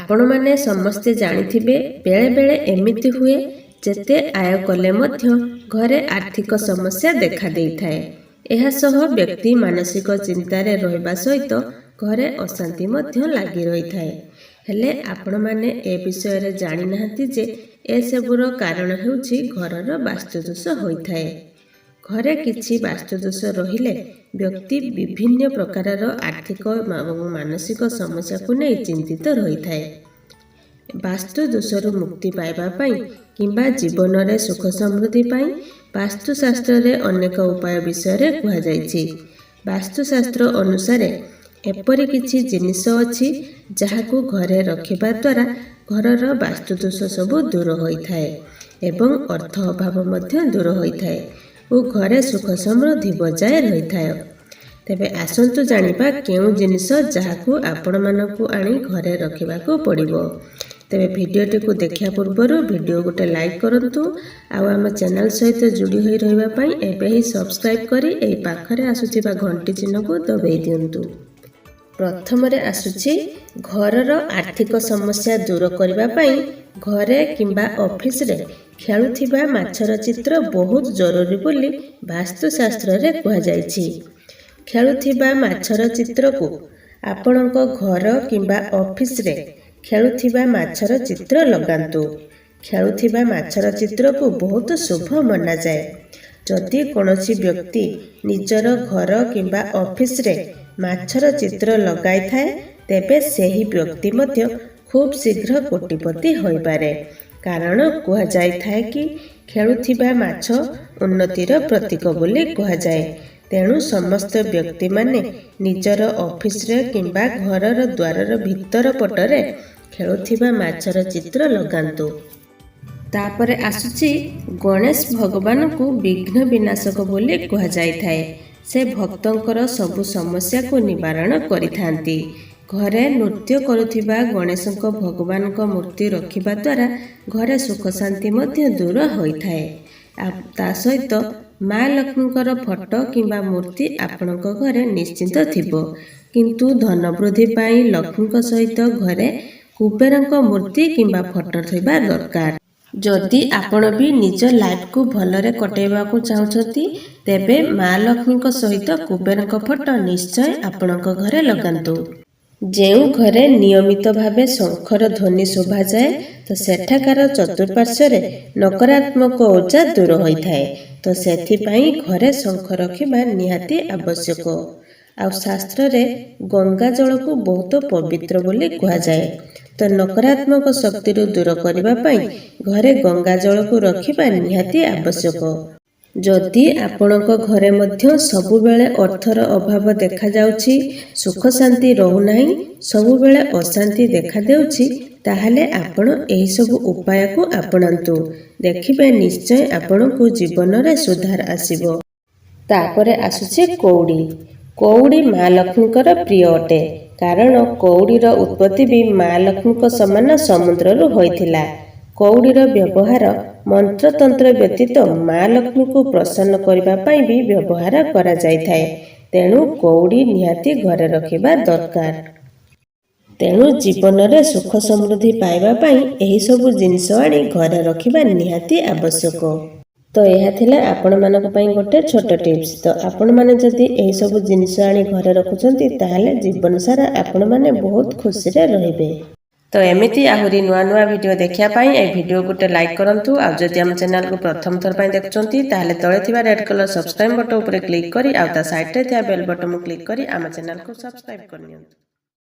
आपण माने समस्ते जानिथिबे बेले बेले एमिति हुए जेते आय कले मध्य घरे आर्थिक समस्या देखा देइथाए। एहा सह व्यक्ति मानसिक चिंतारे रहबा सहित घरे अशांति मध्य लागि रहिथाए। हेले आपण माने ए विषय रे जानि नाहंती जे ए सबुर कारण हेउछि घरर वास्तुदोष होइथाए। घरे किछि वास्तुदोष रहिले व्यक्ति विभिन्न प्रकारर आर्थिक एवं मानसिक समस्या को नहीं चिंतित रहिथाए। वास्तुदोषरु मुक्ति पाइबा पई किंबा जीवन रे सुख समृद्धि पाई वास्तुशास्त्र रे अनेक उपाय विषय रे कुहा जायछि। वास्तुशास्त्र अनुसार एपरि किछि जिनिस अछि जहाकू घरे रखिबा द्वारा घरर वास्तुदोष सब दूर होइथाए एवं अर्थ अभाव मध्य दूर होइथाए ओ घरे सुख समृद्धि बजाय रहिथाए। तेबे आसंतु जानिबा केउ जिनिस जहाकू आपण मानकू आनी घरे रखिबाकू पड़िबो। तेबे भिडियोटी को देखिया पूर्वरु भिडियो गोटे लाइक करंतु आउ आम चैनल सहित जोड़ी होई रहबा पई एबे ही सब्सक्राइब करी एई पाखरे आसुथिबा घंटी चिन्ह को दबाई दियंतु। प्रथम रे आसुछि घरर आर्थिक समस्या दूर करबा पई घरे किंबा ऑफिस रे खेलुथिबा माछर चित्र बहुत जरूरी बोली वास्तुशास्त्र रे कुहा जायछि। खेलुथिबा माछर चित्र को आपणक घर किंबा ऑफिस रे खेलुथिबा माछर चित्र लगांतु। खेलुथिबा माछर चित्र को बहुत शुभ माना जाए। जदि कोनोसी व्यक्ति निजर घर किंबा ऑफिस रे माछर चित्र लगाई थाए तेबे सेही व्यक्ति मध्य खूब शीघ्र कोटिपति होई पारे। कारण कुहा जाय थाए कि खेलुथिबा माछ उन्नतिर प्रतीक बोली कुहा जाए। तेणु समस्त व्यक्ति माने निजर ऑफिस रे किंबा घरर द्वारर भीतर पटरे खेलुथिबा माछर चित्र लगांतु। तापरे आसुछि गणेश भगवान को विघ्न विनाशक बोली कुहा जाय थाए। से भक्तंकर सबु समस्या को निवारण करिथांती। घरे नृत्य करुथिबा गणेशक भगवानक मूर्ति रखिबा द्वारा घरे सुख शांति मध्य दूर होइथाए। ता सहित माँ लक्ष्मीकर फोटो किंबा मूर्ति आपणक घरे निश्चिंत थिबो। किंतु धन वृद्धि पाई लक्ष्मीक सहित घरे कुबेरक मूर्ति किंबा फोटो थिबा दरकार। जदि आपण भी निज लाइफ को भलरे कटेबा को चाहछंती तेबे माँ लक्ष्मीक सहित कुबेरक फोटो निश्चय आपणक घरे लगांतु। जेउ घरे नियमित भावे शंखर ध्वनि शोभा जाए तो सेठाकार चतुर्पार्श्व रे नकारात्मक ऊर्जा दूर होइथाए। तो सेथिपाई घरे शंख रखिबा निहाती आवश्यक। आ शास्त्र रे गंगा जल को बहुत पवित्र बोली कुहा जाए। तो नकारात्मक शक्ति रु दूर करबा पई घरे गंगा जल को रखिबा निहाती आवश्यक। जदि आपणक घरे मध्य सबु बेले अर्थर अभाव देखा जाउछि, सुख शांति रहु नाही, सबु बेले अशांति देखा देउछि, ताहाले आपण एही सब उपाय को आपणांतु। देखिबे निश्चय आपणकु जीवन रे सुधार आसीबो। तापरे आसुछि कौड़ी। कौड़ी माँ लक्ष्मीकर प्रिय अटे। कारण कौड़ीर उत्पत्ति भी माँ लक्ष्मीक समान समुद्र रु होइथिला। कौड़ीर व्यवहार मंत्रतंत्र व्यतीत माँ लक्ष्मी को प्रसन्न करबा पई भी व्यवहार करा जायथाए। तेणु कौड़ी निहाती घरे रखिबा दरकार। तेणु जीवन रे सुख समृद्धि पाइबा पई एही सब जिनिस आनी घरे रखिबा निहाती आवश्यक। तो यह थिला आपण मानक पई गोटे छोट टिप्स। तो आपण माने जदि एही सब जिनिस आनी घरे रखुचंती ताहाले जीवन सारा आपण माने बहुत खुशी रे रहिबे। तो एमिति आहुरी नुआ नुआ वीडियो देखिया पाई ए वीडियो गोटे लाइक करंतु। आ जदि हम चैनल को प्रथम थर पाई देखचंती ताहाले तळे थिबा रेड कलर सब्सक्राइब बटन ऊपर क्लिक करी आ ता साइड रे थिया बेल बटन क्लिक करी आम चैनल को सब्सक्राइब करनियंतु।